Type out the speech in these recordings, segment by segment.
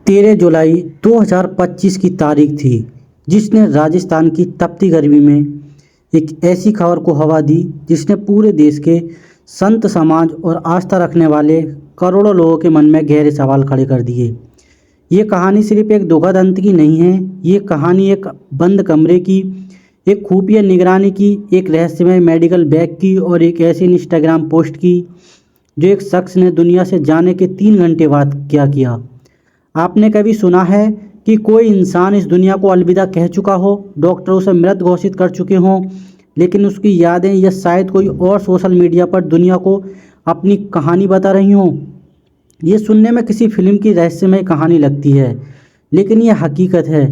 13 जुलाई 2025 की तारीख थी जिसने राजस्थान की तपती गर्मी में एक ऐसी खबर को हवा दी जिसने पूरे देश के संत समाज और आस्था रखने वाले करोड़ों लोगों के मन में गहरे सवाल खड़े कर दिए। ये कहानी सिर्फ एक दुखद अंत की नहीं है, ये कहानी एक बंद कमरे की, एक खुफिया निगरानी की, एक रहस्यमय मेडिकल बैग की और एक ऐसी इंस्टाग्राम पोस्ट की जो एक शख्स ने दुनिया से जाने के 3 घंटे बाद क्या किया। आपने कभी सुना है कि कोई इंसान इस दुनिया को अलविदा कह चुका हो, डॉक्टर उसे मृत घोषित कर चुके हों, लेकिन उसकी यादें या शायद कोई और सोशल मीडिया पर दुनिया को अपनी कहानी बता रही हों। ये सुनने में किसी फिल्म की रहस्यमय कहानी लगती है, लेकिन यह हकीकत है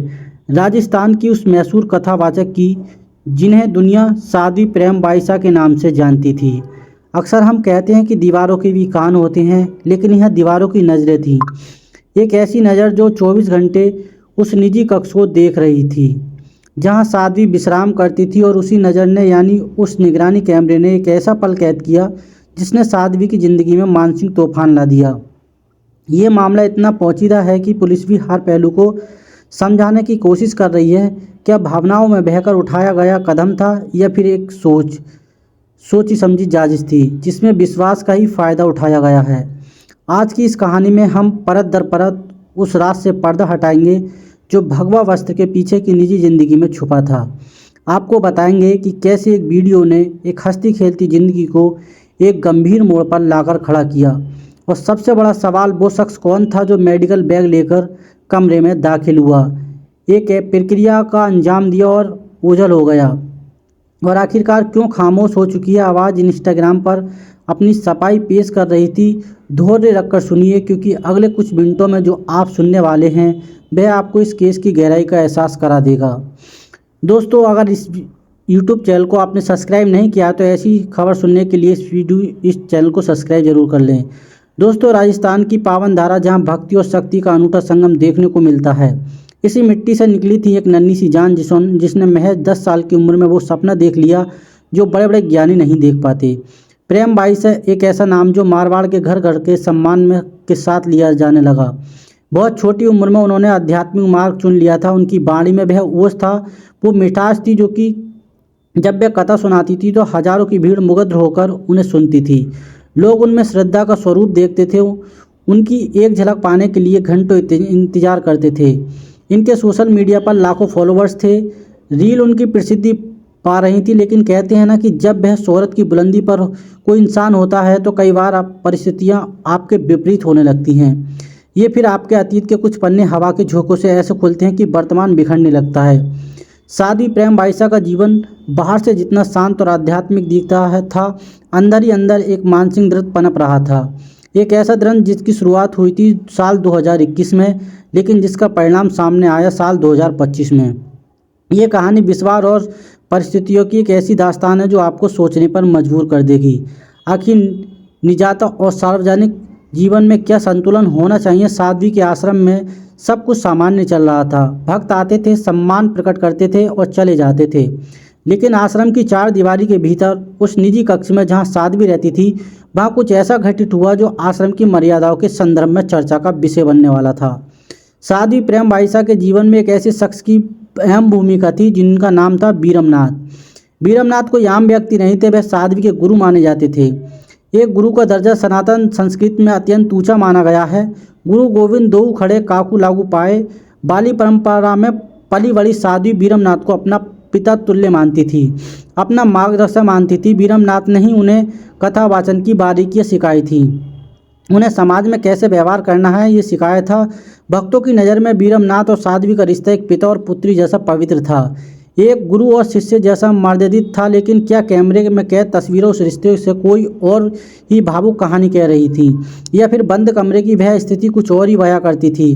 राजस्थान की उस मैसूर कथावाचक की जिन्हें दुनिया साध्वी प्रेम बाईसा के नाम से जानती थी। अक्सर हम कहते हैं कि दीवारों के भी कान होते हैं, लेकिन यह दीवारों की नज़रें थीं। एक ऐसी नज़र जो 24 घंटे उस निजी कक्ष को देख रही थी जहां साध्वी विश्राम करती थी, और उसी नज़र ने यानी उस निगरानी कैमरे ने एक ऐसा पल कैद किया जिसने साध्वी की ज़िंदगी में मानसिक तूफान ला दिया। ये मामला इतना पेचीदा है कि पुलिस भी हर पहलू को समझाने की कोशिश कर रही है। क्या भावनाओं में बहकर उठाया गया कदम था या फिर एक सोची समझी साजिश थी जिसमें विश्वास का ही फ़ायदा उठाया गया है। आज की इस कहानी में हम परत दर परत उस रात से पर्दा हटाएंगे जो भगवा वस्त्र के पीछे की निजी ज़िंदगी में छुपा था। आपको बताएंगे कि कैसे एक वीडियो ने एक हंसती खेलती ज़िंदगी को एक गंभीर मोड़ पर लाकर खड़ा किया, और सबसे बड़ा सवाल वो शख्स कौन था जो मेडिकल बैग लेकर कमरे में दाखिल हुआ, एक प्रक्रिया का अंजाम दिया और ओझल हो गया, और आखिरकार क्यों खामोश हो चुकी है आवाज़ इंस्टाग्राम पर अपनी सफाई पेश कर रही थी। धैर्य रखकर सुनिए, क्योंकि अगले कुछ मिनटों में जो आप सुनने वाले हैं वह आपको इस केस की गहराई का एहसास करा देगा। दोस्तों, अगर इस YouTube चैनल को आपने सब्सक्राइब नहीं किया तो ऐसी खबर सुनने के लिए इस चैनल को सब्सक्राइब जरूर कर लें। दोस्तों, राजस्थान की पावन धारा जहाँ भक्ति और शक्ति का अनूठा संगम देखने को मिलता है, इसी मिट्टी से निकली थी एक नन्ही सी जान जिसने महज 10 साल की उम्र में वो सपना देख लिया जो बड़े बड़े ज्ञानी नहीं देख पाते। प्रेम बाईसा एक ऐसा नाम जो मारवाड़ के घर घर के सम्मान में के साथ लिया जाने लगा। बहुत छोटी उम्र में उन्होंने आध्यात्मिक मार्ग चुन लिया था। उनकी वाणी में वह ओज था, वो मिठास थी जो कि जब वे कथा सुनाती थी तो हजारों की भीड़ मुग्ध होकर उन्हें सुनती थी। लोग उनमें श्रद्धा का स्वरूप देखते थे, उनकी एक झलक पाने के लिए घंटों इंतजार करते थे। इनके सोशल मीडिया पर लाखों फॉलोअर्स थे, रील उनकी प्रसिद्धि पा रही थी, लेकिन कहते हैं ना कि जब वह शोहरत की बुलंदी पर कोई इंसान होता है तो कई बार परिस्थितियां आपके विपरीत होने लगती हैं। ये फिर आपके अतीत के कुछ पन्ने हवा के झोंकों से ऐसे खुलते हैं कि वर्तमान बिखरने लगता है। साध्वी प्रेम बाईसा का जीवन बाहर से जितना शांत और आध्यात्मिक दिखता था, अंदर ही अंदर एक मानसिक दर्द पनप रहा था। एक ऐसा दर्द जिसकी शुरुआत हुई थी साल 2021 में, लेकिन जिसका परिणाम सामने आया साल 2025 में। ये कहानी विश्वास और परिस्थितियों की एक ऐसी दास्तान है जो आपको सोचने पर मजबूर कर देगी। आखिर निजात और सार्वजनिक जीवन में क्या संतुलन होना चाहिए। साध्वी के आश्रम में सब कुछ सामान्य चल रहा था। भक्त आते थे, सम्मान प्रकट करते थे और चले जाते थे, लेकिन आश्रम की 4 दीवारी के भीतर उस निजी कक्ष में जहां साध्वी रहती थी, वहां कुछ ऐसा घटित हुआ जो आश्रम की मर्यादाओं के संदर्भ में चर्चा का विषय बनने वाला था। साध्वी प्रेम बाईसा के जीवन में एक ऐसे शख्स की अहम भूमिका थी जिनका नाम था बीरमनाथ। बीरमनाथ कोई आम व्यक्ति नहीं थे, वह साध्वी के गुरु माने जाते थे। एक गुरु का दर्जा सनातन संस्कृति में अत्यंत ऊंचा माना गया है। गुरु गोविंद दो खड़े काकू लागू पाए बाली परंपरा में पली बड़ी साध्वी बीरमनाथ को अपना पिता तुल्य मानती थी, अपना मार्गदर्शक मानती थी। बीरमनाथ ने ही उन्हें कथा वाचन की बारीकियां सिखाई थी, उन्हें समाज में कैसे व्यवहार करना है ये सिखाया था। भक्तों की नज़र में बीरमनाथ और साध्वी का रिश्ता एक पिता और पुत्री जैसा पवित्र था, एक गुरु और शिष्य जैसा मर्यादित था। लेकिन क्या कैमरे में कैद तस्वीरों उस रिश्ते से कोई और ही भावुक कहानी कह रही थी, या फिर बंद कमरे की वह स्थिति कुछ और ही बयां करती थी।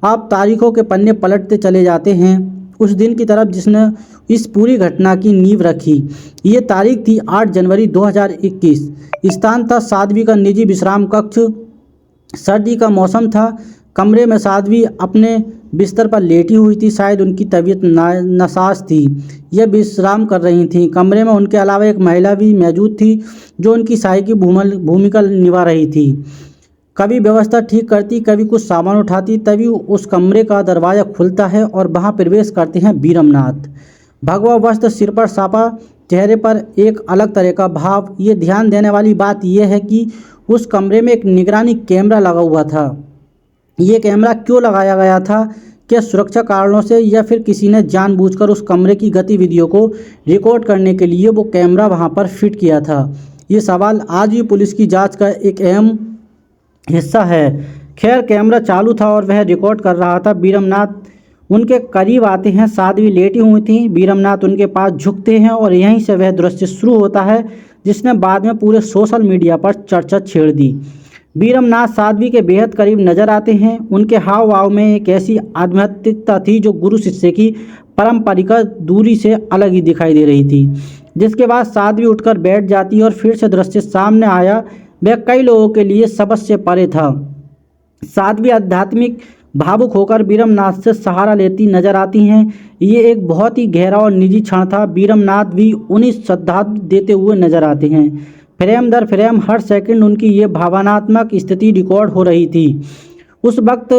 आप तारीखों के पन्ने पलटते चले जाते हैं उस दिन की तरफ जिसने इस पूरी घटना की नींव रखी। ये तारीख थी 8 जनवरी 2021। स्थान था साध्वी का निजी विश्राम कक्ष। सर्दी का मौसम था। कमरे में साध्वी अपने बिस्तर पर लेटी हुई थी। शायद उनकी तबीयत नासाज थी, यह विश्राम कर रही थी। कमरे में उनके अलावा एक महिला भी मौजूद थी जो उनकी सहायक की भूमिका निभा रही थी। कभी व्यवस्था ठीक करती, कभी कुछ सामान उठाती, तभी उस कमरे का दरवाज़ा खुलता है और वहाँ प्रवेश करते हैं बीरमनाथ। भगवा वस्त्र, सिर पर साफा, चेहरे पर एक अलग तरह का भाव। ये ध्यान देने वाली बात यह है कि उस कमरे में एक निगरानी कैमरा लगा हुआ था। ये कैमरा क्यों लगाया गया था? क्या सुरक्षा कारणों से, या फिर किसी ने जानबूझकर उस कमरे की गतिविधियों को रिकॉर्ड करने के लिए वो कैमरा वहाँ पर फिट किया था? ये सवाल आज भी पुलिस की जांच का एक अहम हिस्सा है। खैर, कैमरा चालू था और वह रिकॉर्ड कर रहा था। बीरमनाथ उनके करीब आते हैं। साध्वी लेटी हुई थी, बीरमनाथ उनके पास झुकते हैं और यहीं से वह दृश्य शुरू होता है जिसने बाद में पूरे सोशल मीडिया पर चर्चा छेड़ दी। बीरमनाथ साध्वी के बेहद करीब नजर आते हैं। उनके हाव भाव में एक ऐसी आध्यात्मिकता थी जो गुरु शिष्य की पारंपरिक दूरी से अलग ही दिखाई दे रही थी। जिसके बाद साध्वी उठकर बैठ जाती और फिर से दृश्य सामने आया। वह कई लोगों के लिए सबसे से परे था। साध्वी आध्यात्मिक भावुक होकर बीरमनाथ से सहारा लेती नजर आती हैं। ये एक बहुत ही गहरा और निजी क्षण था। बीरमनाथ भी उन्हें श्रद्धा देते हुए नजर आते हैं। फ्रेम दर फ्रेम, हर सेकंड उनकी ये भावनात्मक स्थिति रिकॉर्ड हो रही थी। उस वक्त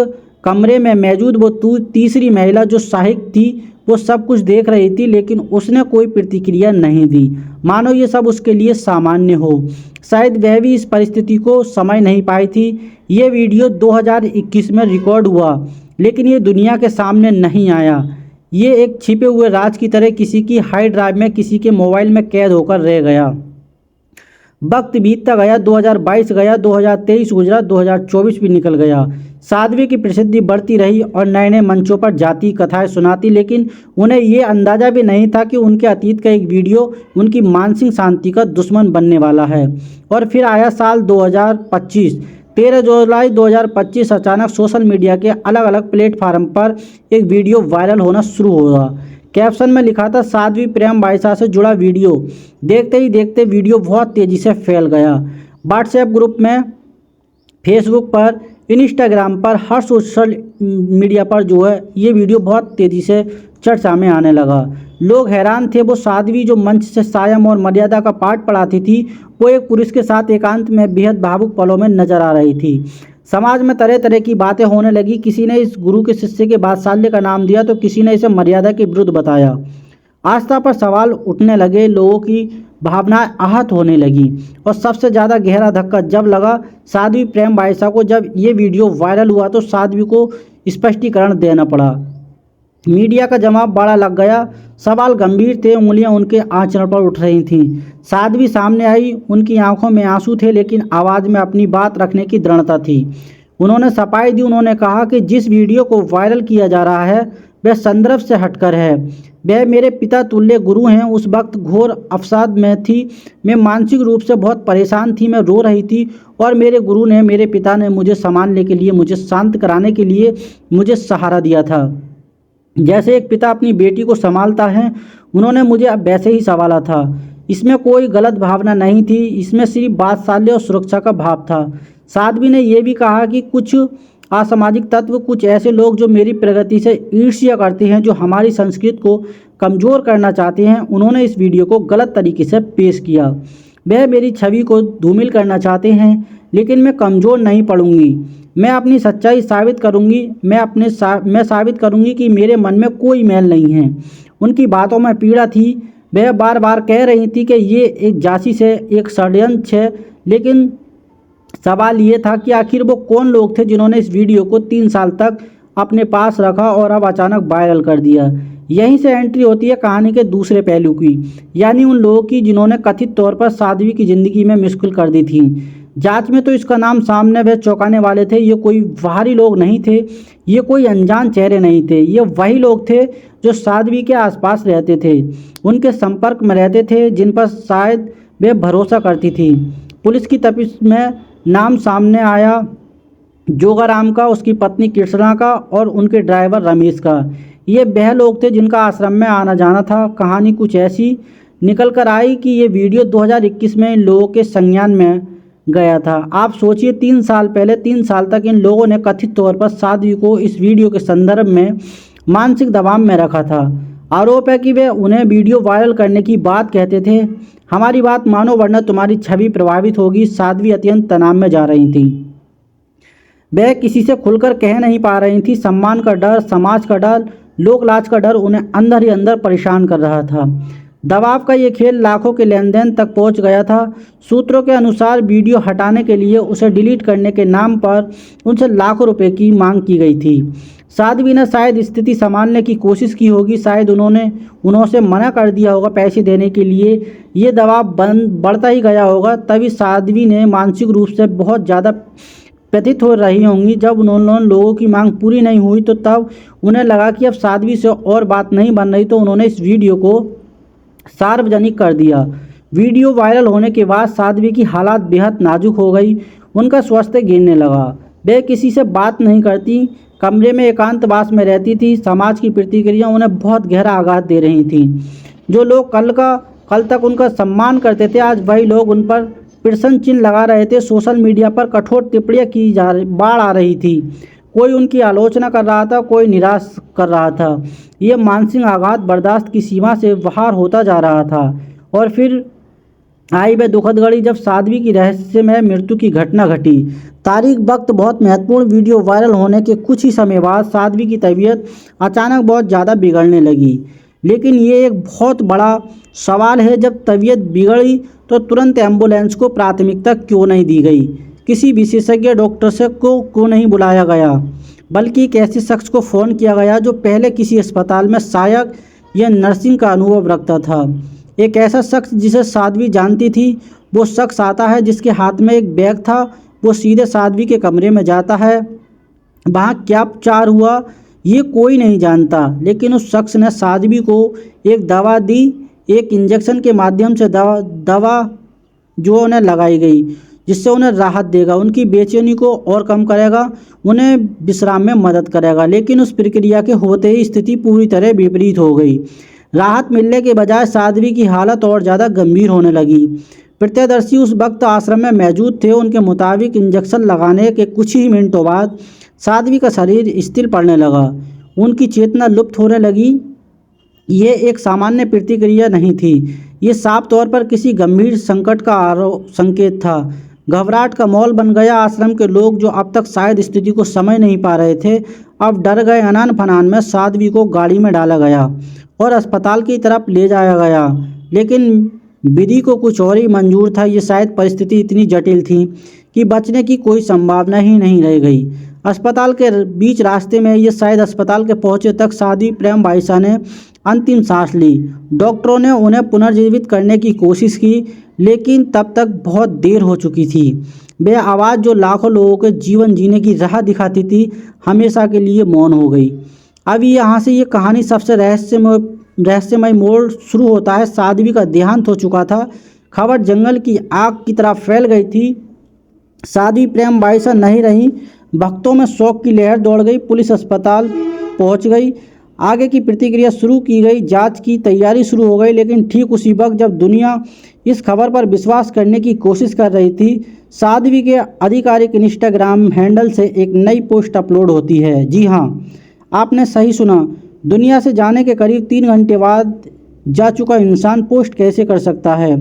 कमरे में मौजूद वो तीसरी महिला जो सहायक थी, वो सब कुछ देख रही थी, लेकिन उसने कोई प्रतिक्रिया नहीं दी, मानो ये सब उसके लिए सामान्य हो। शायद वह भी इस परिस्थिति को समझ नहीं पाई थी। ये वीडियो 2021 में रिकॉर्ड हुआ, लेकिन ये दुनिया के सामने नहीं आया। ये एक छिपे हुए राज की तरह किसी की हार्ड ड्राइव में, किसी के मोबाइल में कैद होकर रह गया। वक्त बीतता गया, 2022 गया, 2023 गुजरा, 2024 भी निकल गया। साध्वी की प्रसिद्धि बढ़ती रही और नए नए मंचों पर जाती, कथाएं सुनाती, लेकिन उन्हें ये अंदाजा भी नहीं था कि उनके अतीत का एक वीडियो उनकी मानसिक शांति का दुश्मन बनने वाला है। और फिर आया साल 2025। 13 जुलाई 2025 अचानक सोशल मीडिया के अलग अलग प्लेटफार्म पर एक वीडियो वायरल होना शुरू हुआ। कैप्शन में लिखा था, साध्वी प्रेम बाईसा से जुड़ा वीडियो। देखते ही देखते वीडियो बहुत तेज़ी से फैल गया। व्हाट्सएप ग्रुप में, फेसबुक पर, इंस्टाग्राम पर, हर सोशल मीडिया पर जो है ये वीडियो बहुत तेज़ी से चर्चा में आने लगा। लोग हैरान थे। वो साध्वी जो मंच से संयम और मर्यादा का पाठ पढ़ाती थी, वो एक पुरुष के साथ एकांत में बेहद भावुक पलों में नजर आ रही थी। समाज में तरह तरह की बातें होने लगी। किसी ने इस गुरु के शिष्य के वात्सल्य का नाम दिया तो किसी ने इसे मर्यादा के विरुद्ध बताया। आस्था पर सवाल उठने लगे, लोगों की भावनाएं आहत होने लगी। और सबसे ज़्यादा गहरा धक्का जब लगा साध्वी प्रेम बाईसा को। जब ये वीडियो वायरल हुआ तो साध्वी को स्पष्टीकरण देना पड़ा। मीडिया का जवाब बड़ा लग गया। सवाल गंभीर थे, उंगलियां उनके आंचल पर उठ रही थीं। साध्वी सामने आई, उनकी आंखों में आंसू थे, लेकिन आवाज़ में अपनी बात रखने की दृढ़ता थी। उन्होंने सफाई दी। उन्होंने कहा कि जिस वीडियो को वायरल किया जा रहा है वह संदर्भ से हटकर है। वह मेरे पिता तुल्य गुरु हैं। उस वक्त घोर अवसाद में थी। मैं मानसिक रूप से बहुत परेशान थी। मैं रो रही थी और मेरे गुरु ने, मेरे पिता ने मुझे संभालने के लिए, मुझे शांत कराने के लिए मुझे सहारा दिया था। जैसे एक पिता अपनी बेटी को संभालता है, उन्होंने मुझे अब वैसे ही संभाला था। इसमें कोई गलत भावना नहीं थी, इसमें सिर्फ वात्सल्य और सुरक्षा का भाव था। साध्वी ने यह भी कहा कि कुछ असामाजिक तत्व, कुछ ऐसे लोग जो मेरी प्रगति से ईर्ष्या करते हैं, जो हमारी संस्कृति को कमज़ोर करना चाहते हैं, उन्होंने इस वीडियो को गलत तरीके से पेश किया। वह मेरी छवि को धूमिल करना चाहते हैं, लेकिन मैं कमज़ोर नहीं पड़ूंगी। मैं अपनी सच्चाई साबित करूंगी। मैं साबित करूंगी कि मेरे मन में कोई मैल नहीं है। उनकी बातों में पीड़ा थी। वह बार बार कह रही थी कि ये एक जासूस है, एक षड्यंत्र है, लेकिन सवाल ये था कि आखिर वो कौन लोग थे जिन्होंने इस वीडियो को 3 साल तक अपने पास रखा और अब अचानक वायरल कर दिया। यहीं से एंट्री होती है कहानी के दूसरे पहलू की, यानी उन लोगों की जिन्होंने कथित तौर पर साध्वी की ज़िंदगी में मुश्किल कर दी थी। जांच में तो इसका नाम सामने वह चौंकाने वाले थे। ये कोई बाहरी लोग नहीं थे, ये कोई अनजान चेहरे नहीं थे। ये वही लोग थे जो साध्वी के आसपास रहते थे, उनके संपर्क में रहते थे, जिन पर शायद वे भरोसा करती थी। पुलिस की तफ्तीश में नाम सामने आया जोगाराम का, उसकी पत्नी कृष्णा का और उनके ड्राइवर रमेश का। ये वह लोग थे जिनका आश्रम में आना जाना था। कहानी कुछ ऐसी निकल कर आई कि ये वीडियो 2021 में इन लोगों के संज्ञान में गया था। आप सोचिए, 3 साल पहले, 3 साल तक इन लोगों ने कथित तौर पर साध्वी को इस वीडियो के संदर्भ में मानसिक दबाव में रखा था। आरोप है कि वे उन्हें वीडियो वायरल करने की बात कहते थे। हमारी बात मानो वरना तुम्हारी छवि प्रभावित होगी। साध्वी अत्यंत तनाव में जा रही थी। वह किसी से खुलकर कह नहीं पा रही थी। सम्मान का डर, समाज का डर, लोक लाज का डर उन्हें अंदर ही अंदर परेशान कर रहा था। दबाव का ये खेल लाखों के लेन देन तक पहुंच गया था। सूत्रों के अनुसार वीडियो हटाने के लिए, उसे डिलीट करने के नाम पर उनसे लाखों रुपए की मांग की गई थी। साध्वी ने शायद स्थिति संभालने की कोशिश की होगी, शायद उन्होंने मना कर दिया होगा पैसे देने के लिए। ये दबाव बढ़ता ही गया होगा। तभी साध्वी ने मानसिक रूप से बहुत ज़्यादा व्यथित हो रही होंगी। जब उन्होंने लोगों की मांग पूरी नहीं हुई तो तब उन्हें लगा कि अब साध्वी से और बात नहीं बन रही, तो उन्होंने इस वीडियो को सार्वजनिक कर दिया। वीडियो वायरल होने के बाद साध्वी की हालत बेहद नाजुक हो गई। उनका स्वास्थ्य गिरने लगा। वे किसी से बात नहीं करती, कमरे में एकांतवास में रहती थी। समाज की प्रतिक्रिया उन्हें बहुत गहरा आघात दे रही थी। जो लोग कल तक उनका सम्मान करते थे, आज वही लोग उन पर प्रश्न चिन्ह लगा रहे थे। सोशल मीडिया पर कठोर टिप्पणियां की बाढ़ आ रही थी। कोई उनकी आलोचना कर रहा था, कोई निराश कर रहा था। ये मानसिक आघात बर्दाश्त की सीमा से बाहर होता जा रहा था। और फिर आई वह दुखद घड़ी जब साध्वी की रहस्यमय मृत्यु की घटना घटी। तारीख वक्त बहुत महत्वपूर्ण। वीडियो वायरल होने के कुछ ही समय बाद साध्वी की तबीयत अचानक बहुत ज़्यादा बिगड़ने लगी। लेकिन ये एक बहुत बड़ा सवाल है, जब तबीयत बिगड़ी तो तुरंत एम्बुलेंस को प्राथमिकता क्यों नहीं दी गई? किसी विशेषज्ञ डॉक्टर से को क्यों नहीं बुलाया गया, बल्कि एक ऐसे शख्स को फ़ोन किया गया जो पहले किसी अस्पताल में सहायक या नर्सिंग का अनुभव रखता था? एक ऐसा शख्स जिसे साध्वी जानती थी। वो शख्स आता है जिसके हाथ में एक बैग था। वो सीधे साध्वी के कमरे में जाता है। वहाँ क्या उपचार हुआ ये कोई नहीं जानता, लेकिन उस शख्स ने साध्वी को एक दवा दी, एक इंजेक्शन के माध्यम से दवा जो उन्हें लगाई गई, जिससे उन्हें राहत देगा, उनकी बेचैनी को और कम करेगा, उन्हें विश्राम में मदद करेगा। लेकिन उस प्रक्रिया के होते ही स्थिति पूरी तरह विपरीत हो गई। राहत मिलने के बजाय साध्वी की हालत और ज़्यादा गंभीर होने लगी। प्रत्यक्षदर्शी उस वक्त आश्रम में मौजूद थे। उनके मुताबिक इंजेक्शन लगाने के कुछ ही मिनटों बाद साध्वी का शरीर स्थिर पड़ने लगा। उनकी चेतना लुप्त होने लगी। ये एक सामान्य प्रतिक्रिया नहीं थी, ये साफ तौर पर किसी गंभीर संकट का संकेत था। घबराहट का माहौल बन गया। आश्रम के लोग जो अब तक शायद स्थिति को समझ नहीं पा रहे थे, अब डर गए। अनान फनान में साध्वी को गाड़ी में डाला गया और अस्पताल की तरफ ले जाया गया। लेकिन विधि को कुछ और ही मंजूर था। ये शायद परिस्थिति इतनी जटिल थी कि बचने की कोई संभावना ही नहीं रह गई। अस्पताल के बीच रास्ते में, ये शायद अस्पताल के पहुंचे तक, साध्वी प्रेम बाईसा ने अंतिम सांस ली। डॉक्टरों ने उन्हें पुनर्जीवित करने की कोशिश की, लेकिन तब तक बहुत देर हो चुकी थी। वह आवाज़ जो लाखों लोगों के जीवन जीने की राह दिखाती थी, हमेशा के लिए मौन हो गई। अब यहाँ से ये कहानी सबसे रहस्यमय मोड़ शुरू होता है। साध्वी का देहांत हो चुका था। खबर जंगल की आग की तरह फैल गई थी। साध्वी प्रेम बाईसा नहीं रही। भक्तों में शोक की लहर दौड़ गई। पुलिस अस्पताल पहुंच गई। आगे की प्रतिक्रिया शुरू की गई। जांच की तैयारी शुरू हो गई। लेकिन ठीक उसी वक्त जब दुनिया इस खबर पर विश्वास करने की कोशिश कर रही थी, साध्वी के आधिकारिक इंस्टाग्राम हैंडल से एक नई पोस्ट अपलोड होती है। जी हाँ, आपने सही सुना। दुनिया से जाने के करीब 3 घंटे बाद जा चुका इंसान पोस्ट कैसे कर सकता है?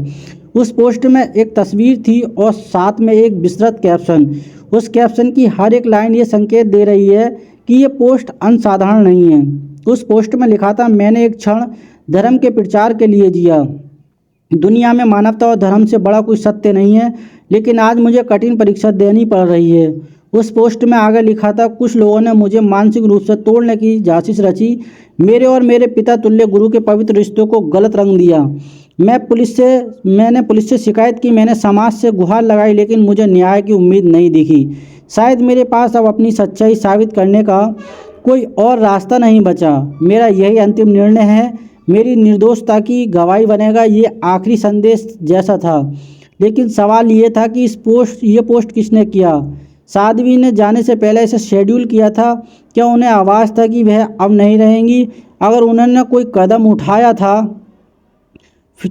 उस पोस्ट में एक तस्वीर थी और साथ में एक विस्तृत कैप्शन। उस कैप्शन की हर एक लाइन ये संकेत दे रही है कि ये पोस्ट असाधारण नहीं है। उस पोस्ट में लिखा था, मैंने एक क्षण धर्म के प्रचार के लिए जिया। दुनिया में मानवता और धर्म से बड़ा कोई सत्य नहीं है, लेकिन आज मुझे कठिन परीक्षा देनी पड़ रही है। उस पोस्ट में आगे लिखा था, कुछ लोगों ने मुझे मानसिक रूप से तोड़ने की साजिश रची। मेरे और मेरे पिता तुल्य गुरु के पवित्र रिश्तों को गलत रंग दिया। मैंने पुलिस से शिकायत की, मैंने समाज से गुहार लगाई, लेकिन मुझे न्याय की उम्मीद नहीं दिखी। शायद मेरे पास अब अपनी सच्चाई साबित करने का कोई और रास्ता नहीं बचा। मेरा यही अंतिम निर्णय है। मेरी निर्दोषता की गवाही बनेगा। ये आखिरी संदेश जैसा था। लेकिन सवाल ये था कि ये पोस्ट किसने किया? साध्वी ने जाने से पहले इसे शेड्यूल किया था? क्या उन्हें आवाज़ था कि वह अब नहीं रहेंगी? अगर उन्होंने कोई कदम उठाया था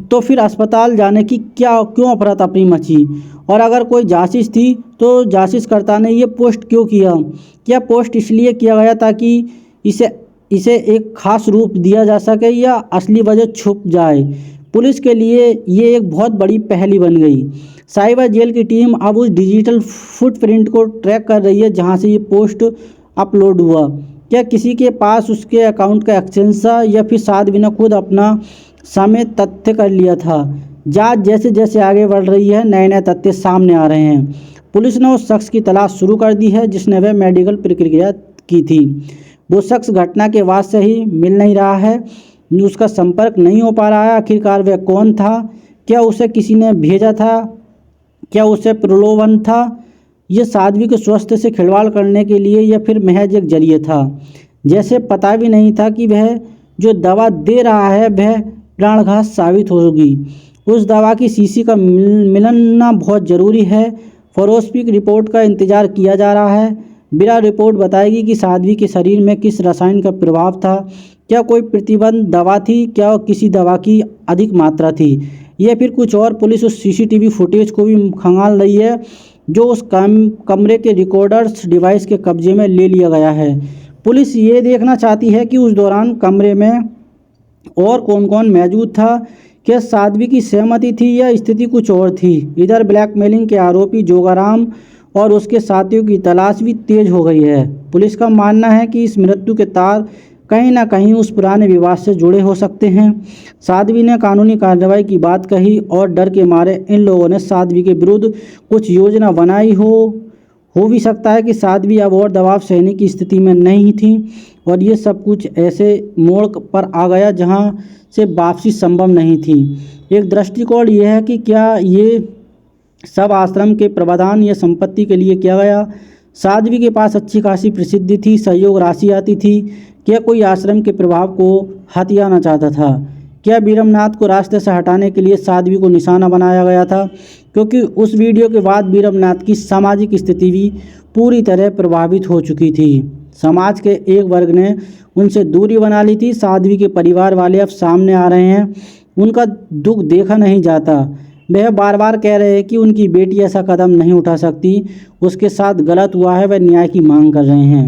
तो फिर अस्पताल जाने की क्यों अफरा तफरी मची? और अगर कोई जासूस थी तो जासूसकर्ता ने ये पोस्ट क्यों किया? क्या पोस्ट इसलिए किया गया ताकि इसे एक खास रूप दिया जा सके, या असली वजह छुप जाए? पुलिस के लिए ये एक बहुत बड़ी पहेली बन गई। साइबर जेल की टीम अब उस डिजिटल फुटप्रिंट को ट्रैक कर रही है जहां से ये पोस्ट अपलोड हुआ। क्या किसी के पास उसके अकाउंट का एक्सेस था या फिर साध्वी ने खुद अपना समय तथ्य कर लिया था। जांच जैसे जैसे आगे बढ़ रही है नए नए तथ्य सामने आ रहे हैं। पुलिस ने उस शख्स की तलाश शुरू कर दी है जिसने वह मेडिकल प्रक्रिया की थी। वो शख्स घटना के बाद से ही मिल नहीं रहा है, उसका संपर्क नहीं हो पा रहा है। आखिरकार वह कौन था? क्या उसे किसी ने भेजा था? क्या उसे प्रलोभन था? ये साध्वी के स्वास्थ्य से खिलवाड़ करने के लिए या फिर महज एक जरिए था? जैसे पता भी नहीं था कि वह जो दवा दे रहा है वह प्राणघात साबित होगी। उस दवा की शीशी का मिलना बहुत ज़रूरी है। फोरेंसिक रिपोर्ट का इंतजार किया जा रहा है। बिना रिपोर्ट बताएगी कि साध्वी के शरीर में किस रसायन का प्रभाव था। क्या कोई प्रतिबंध दवा थी? क्या किसी दवा की अधिक मात्रा थी या फिर कुछ और? पुलिस उस सीसीटीवी फुटेज को भी खंगाल रही है जो उस कमरे के रिकॉर्डर्स डिवाइस के कब्जे में ले लिया गया है। पुलिस ये देखना चाहती है कि उस दौरान कमरे में और कौन कौन मौजूद था। क्या साध्वी की सहमति थी या स्थिति कुछ और थी? इधर ब्लैकमेलिंग के आरोपी जोगाराम और उसके साथियों की तलाश भी तेज हो गई है। पुलिस का मानना है कि इस मृत्यु के तार कहीं ना कहीं उस पुराने विवाद से जुड़े हो सकते हैं। साध्वी ने कानूनी कार्रवाई की बात कही और डर के मारे इन लोगों ने साध्वी के विरुद्ध कुछ योजना बनाई हो भी सकता है कि साध्वी अब और दबाव सहने की स्थिति में नहीं थी और ये सब कुछ ऐसे मोड़ पर आ गया जहां से वापसी संभव नहीं थी। एक दृष्टिकोण यह है कि क्या ये सब आश्रम के प्रबंधन या संपत्ति के लिए किया गया। साध्वी के पास अच्छी खासी प्रसिद्धि थी, सहयोग राशि आती थी। क्या कोई आश्रम के प्रभाव को हथियाना चाहता था? क्या बीरमनाथ को रास्ते से हटाने के लिए साध्वी को निशाना बनाया गया था? क्योंकि उस वीडियो के बाद बीरमनाथ की सामाजिक स्थिति भी पूरी तरह प्रभावित हो चुकी थी। समाज के एक वर्ग ने उनसे दूरी बना ली थी। साध्वी के परिवार वाले अब सामने आ रहे हैं। उनका दुख देखा नहीं जाता। वह बार बार कह रहे हैं कि उनकी बेटी ऐसा कदम नहीं उठा सकती, उसके साथ गलत हुआ है। वह न्याय की मांग कर रहे हैं।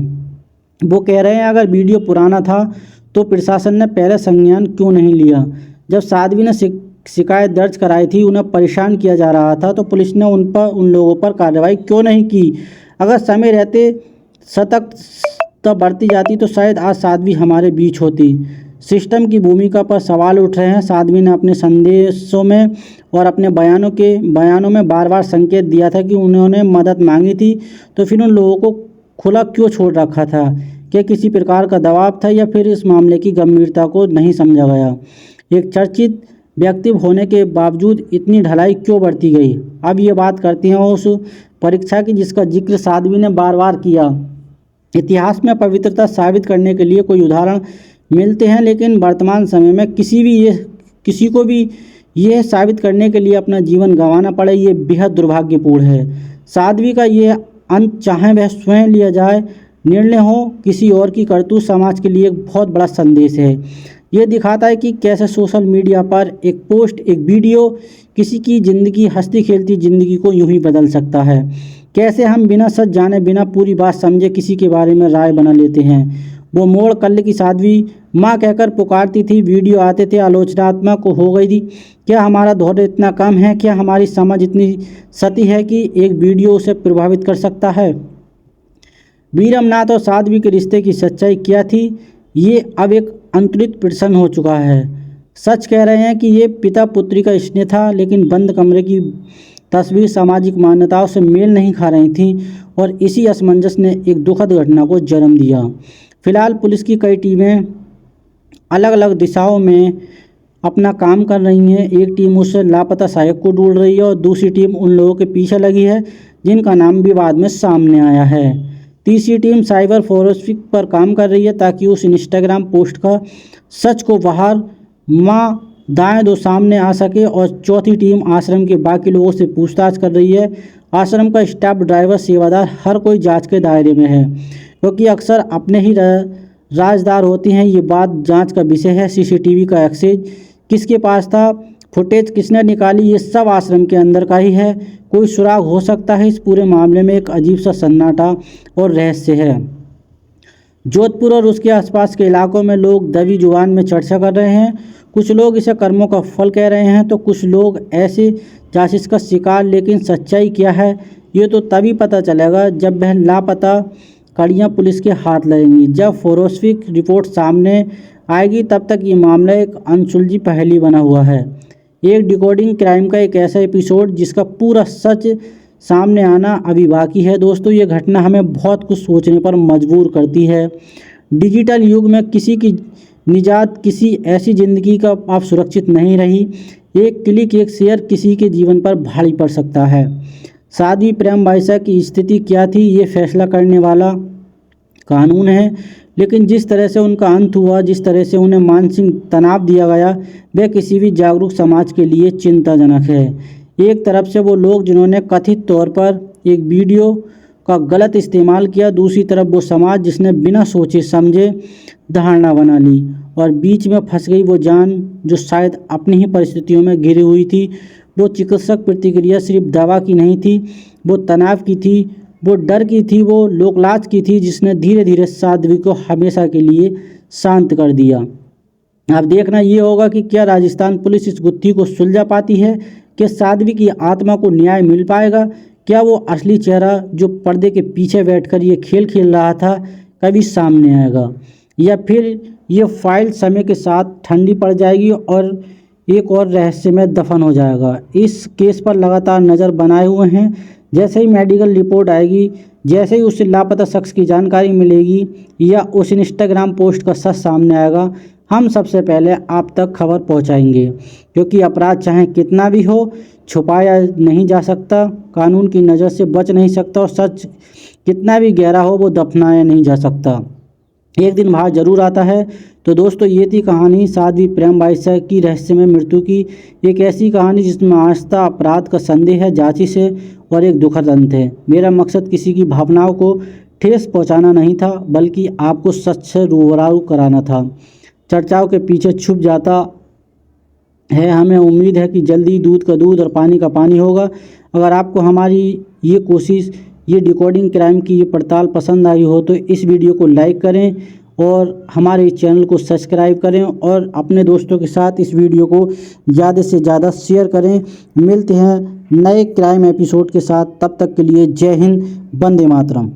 वो कह रहे हैं अगर वीडियो पुराना था तो प्रशासन ने पहले संज्ञान क्यों नहीं लिया? जब साध्वी ने शिकायत दर्ज कराई थी, उन्हें परेशान किया जा रहा था, तो पुलिस ने उन लोगों पर कार्रवाई क्यों नहीं की? अगर समय रहते सतर्कता बरती जाती तो शायद आज साध्वी हमारे बीच होती। सिस्टम की भूमिका पर सवाल उठ रहे हैं। साध्वी ने अपने संदेशों में और अपने बयानों में बार बार संकेत दिया था कि उन्होंने मदद मांगी थी, तो फिर उन लोगों को खुला क्यों छोड़ रखा था? क्या किसी प्रकार का दबाव था या फिर इस मामले की गंभीरता को नहीं समझा गया? एक चर्चित व्यक्ति होने के बावजूद इतनी ढलाई क्यों बरती गई? अब ये बात करते हैं उस परीक्षा की जिसका जिक्र साध्वी ने बार बार किया। इतिहास में पवित्रता साबित करने के लिए कोई उदाहरण मिलते हैं, लेकिन वर्तमान समय में किसी को भी यह साबित करने के लिए अपना जीवन गंवाना पड़े, ये बेहद दुर्भाग्यपूर्ण है। साध्वी का ये अंत चाहे वह स्वयं लिया जाए निर्णय हो, किसी और की करतूत समाज के लिए एक बहुत बड़ा संदेश है। ये दिखाता है कि कैसे सोशल मीडिया पर एक पोस्ट, एक वीडियो किसी की ज़िंदगी, हंसती खेलती ज़िंदगी को यूं ही बदल सकता है। कैसे हम बिना सच जाने, बिना पूरी बात समझे किसी के बारे में राय बना लेते हैं। वो मोड़ कल की साध्वी माँ कहकर पुकारती थी, वीडियो आते थे आलोचनात्मक हो गई थी। क्या हमारा धैर्य इतना कम है? क्या हमारी समझ इतनी सती है कि एक वीडियो उसे प्रभावित कर सकता है? बीरमनाथ और साध्वी के रिश्ते की सच्चाई क्या थी? ये अब एक अंतरित प्रश्न हो चुका है। सच कह रहे हैं कि ये पिता पुत्री का स्नेह था, लेकिन बंद कमरे की तस्वीर सामाजिक मान्यताओं से मेल नहीं खा रही थी और इसी असमंजस ने एक दुखद घटना को जन्म दिया। फिलहाल पुलिस की कई टीमें अलग अलग दिशाओं में अपना काम कर रही हैं। एक टीम उस लापता सहायक को ढूंढ रही है और दूसरी टीम उन लोगों के पीछे लगी है जिनका नाम विवाद में सामने आया है। तीसरी टीम साइबर फोरेंसिक पर काम कर रही है ताकि उस इंस्टाग्राम पोस्ट का सच को बाहर दाएं दो सामने आ सके। और चौथी टीम आश्रम के बाकी लोगों से पूछताछ कर रही है। आश्रम का स्टाफ, ड्राइवर, सेवादार, हर कोई जांच के दायरे में है, क्योंकि अक्सर अपने ही राजदार होते हैं। ये बात जांच का विषय है। सीसीटीवी का एक्सेस किसके पास था, फुटेज किसने निकाली, ये सब आश्रम के अंदर का ही है। कोई सुराग हो सकता है? इस पूरे मामले में एक अजीब सा सन्नाटा और रहस्य है। जोधपुर और उसके आसपास के इलाकों में लोग दबी जुबान में चर्चा कर रहे हैं। कुछ लोग इसे कर्मों का फल कह रहे हैं तो कुछ लोग ऐसे जासूस का शिकार, लेकिन सच्चाई क्या है ये तो तभी पता चलेगा जब वह लापता कड़ियाँ पुलिस के हाथ लगेंगी। जब फोरेंसिक रिपोर्ट सामने आएगी तब तक ये मामला एक अनसुलझी पहेली बना हुआ है। एक डिकोडिंग क्राइम का एक ऐसा एपिसोड जिसका पूरा सच सामने आना अभी बाकी है। दोस्तों, ये घटना हमें बहुत कुछ सोचने पर मजबूर करती है। डिजिटल युग में किसी की निजात, किसी ऐसी ज़िंदगी का आप सुरक्षित नहीं रही। एक क्लिक, एक शेयर किसी के जीवन पर भारी पड़ सकता है। साध्वी प्रेमवायसा की स्थिति क्या थी ये फैसला करने वाला कानून है, लेकिन जिस तरह से उनका अंत हुआ, जिस तरह से उन्हें मानसिक तनाव दिया गया, वह किसी भी जागरूक समाज के लिए चिंताजनक है। एक तरफ से वो लोग जिन्होंने कथित तौर पर एक वीडियो का गलत इस्तेमाल किया, दूसरी तरफ वो समाज जिसने बिना सोचे समझे धारणा बना ली, और बीच में फंस गई वो जान जो शायद अपनी ही परिस्थितियों में घिरी हुई थी। वो चिकित्सक प्रतिक्रिया सिर्फ दवा की नहीं थी, वो तनाव की थी, वो डर की थी, वो लोकलाज की थी, जिसने धीरे धीरे साध्वी को हमेशा के लिए शांत कर दिया। अब देखना ये होगा कि क्या राजस्थान पुलिस इस गुत्थी को सुलझा पाती है, कि साध्वी की आत्मा को न्याय मिल पाएगा, क्या वो असली चेहरा जो पर्दे के पीछे बैठकर ये खेल खेल रहा था कभी सामने आएगा, या फिर ये फाइल समय के साथ ठंडी पड़ जाएगी और एक और रहस्यमय दफन हो जाएगा। इस केस पर लगातार नज़र बनाए हुए हैं। जैसे ही मेडिकल रिपोर्ट आएगी, जैसे ही उस लापता शख्स की जानकारी मिलेगी या उस इंस्टाग्राम पोस्ट का सच सामने आएगा, हम सबसे पहले आप तक खबर पहुंचाएंगे, क्योंकि अपराध चाहे कितना भी हो छुपाया नहीं जा सकता, कानून की नज़र से बच नहीं सकता, और सच कितना भी गहरा हो वो दफनाया नहीं जा सकता। एक दिन बाहर जरूर आता है। तो दोस्तों, ये थी कहानी साध्वी प्रेमवायसा की रहस्यमय मृत्यु की। एक ऐसी कहानी जिसमें आस्था, अपराध का संदेह है, जांचिस है और एक दुखद अंत है। मेरा मकसद किसी की भावनाओं को ठेस पहुंचाना नहीं था, बल्कि आपको सच से रूबरू कराना था। चर्चाओं के पीछे छुप जाता है। हमें उम्मीद है कि जल्दी दूध का दूध और पानी का पानी होगा। अगर आपको हमारी ये कोशिश, ये डिकोडिंग क्राइम की ये पड़ताल पसंद आई हो तो इस वीडियो को लाइक करें और हमारे इस चैनल को सब्सक्राइब करें, और अपने दोस्तों के साथ इस वीडियो को ज़्यादा से ज़्यादा शेयर करें। मिलते हैं नए क्राइम एपिसोड के साथ, तब तक के लिए जय हिंद, वंदे मातरम।